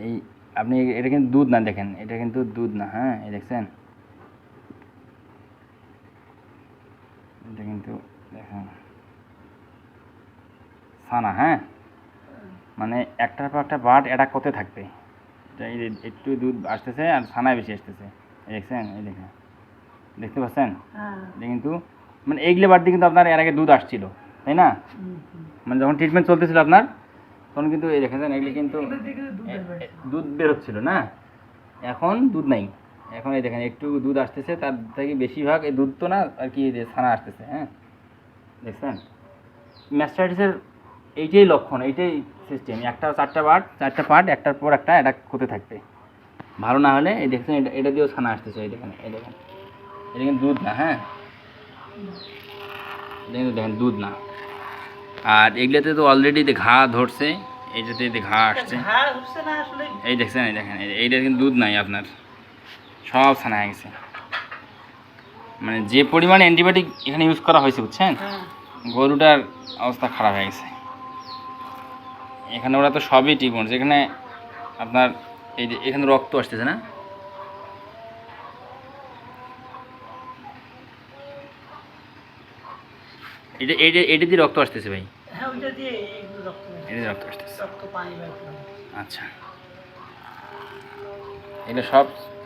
এই আপনি এটা কিন্তু দুধ না, দেখেন এটা কিন্তু দুধ না, হ্যাঁ এই দেখছেন, এটা কিন্তু দেখেন ছানা, হ্যাঁ মানে একটার পর একটা বাট অ্যাটাক করতে থাকবে, এই একটু দুধ আসতেছে আর ছানায় বেশি আসতেছে, এই দেখছেন, এই দেখেন দেখতে পাচ্ছেন, এটা কিন্তু মানে এইগুলো বাদ দিয়ে কিন্তু আপনার এর আগে দুধ আসছিল, তাই না? মানে যখন ট্রিটমেন্ট চলতেছিল আপনার তখন কিন্তু এই দেখেছেন এগুলি কিন্তু দুধ বেরোচ্ছিল না, এখন দুধ নাই, এখন এই দেখেন একটু দুধ আসতেছে, তার থেকে বেশিরভাগ এই দুধ তো না আর কি ছানা আসতেছে, হ্যাঁ দেখছেন। ম্যাস্টাইটিসের এইটাই লক্ষণ, এইটাই সিস্টেম, একটা চারটা পার্ট একটার পর একটা এটা হতে থাকবে, ভালো না হলে এই দেখছেন এটা দিয়েও ছানা আসতেছে, এই দেখেন এই দেখেন, এটা কিন্তু দুধ না, হ্যাঁ এটা কিন্তু দেখেন দুধ না। আর এগুলোতে তো অলরেডি ঘা ধরছে, এইটাতে ঘা আসছে, এই দেখছেন, এই দেখেন এইটা কিন্তু দুধ নাই আপনার, সব ছানা হয়ে গেছে, মানে যে পরিমাণে অ্যান্টিবায়োটিক এখানে ইউজ করা হয়েছে বুঝছেন, গরুটার অবস্থা খারাপ হয়ে গেছে। এখানে ওরা তো সবই টিপন, যেখানে আপনার এই যে এখানে রক্ত আসতেছে না, এটা দিয়ে রক্ত আসতেছে ভাই, এটা দিয়ে রক্ত আসতেছে, আচ্ছা এটা সব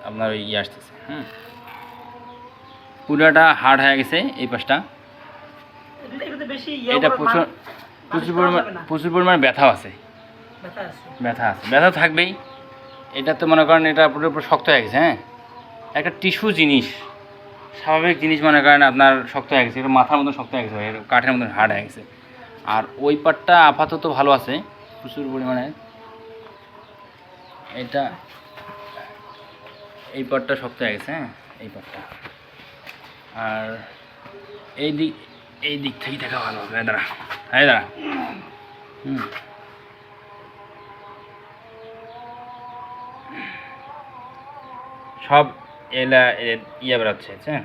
আপনার ওই ইয়ে আসতেছে, পুরাটা হার্ড হয়ে গেছে এই পাশটা, এটা প্রচুর পরিমাণে ব্যথা আছে, ব্যথা থাকবেই, এটা তো মনে করেন এটা পুরো শক্ত হয়ে গেছে, হ্যাঁ একটা টিস্যু জিনিস, স্বাভাবিক জিনিস মনে করেন আপনার শক্ত হয়ে গেছে, এটা মাথার মতন শক্ত হয়ে গেছে, কাঠের মতন হার্ড হয়ে গেছে। আর ওই পাটটা আপাতত ভালো আছে প্রচুর পরিমাণে, এটা এই পাটটা শক্ত হয়ে গেছে, হ্যাঁ এই পাটটা, আর এই দিক থেকে দেখা ভালো হবে, দাঁড়া সব এলা ইয়ে বেরোচ্ছে, হ্যাঁ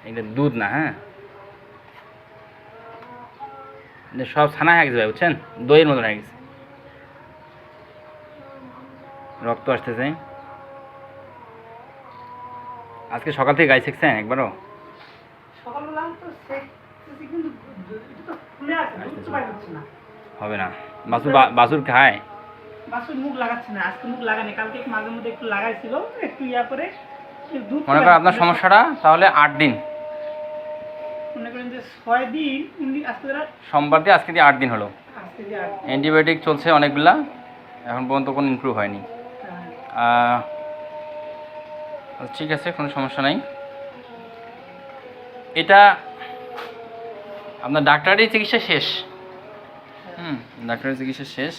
এটা দুধ না, হ্যাঁ এটা সব ছানা হয়ে গেছে ভাই বুঝছেন, দইয়ের মতন হয়ে গেছে, রক্ত আসতেছে। আজকে সকাল থেকে গাই শিখছেন একবারও? হবে না, বাছুর খায়, বাছুর মুখ লাগাচ্ছে না, আজকে মুখ লাগানি, কালকে মাঝে মধ্যে একটু লাগাইছিল, একটু ইয়া করে দুধ, মনে করেন আপনার সমস্যাটা তাহলে 8 দিন, মনে করেন যে 6 দিন, আজকে সোমবার দিয়ে আজকে দিয়ে 8 দিন হলো, অ্যান্টিবায়োটিক চলছে অনেকগুলা, এখন পর্যন্ত কোনো ইমপ্রুভ হয়নি। ঠিক আছে, কোনো সমস্যা নাই, এটা আপনার ডাক্তারের চিকিৎসা শেষ, ডাক্তারের চিকিৎসা শেষ,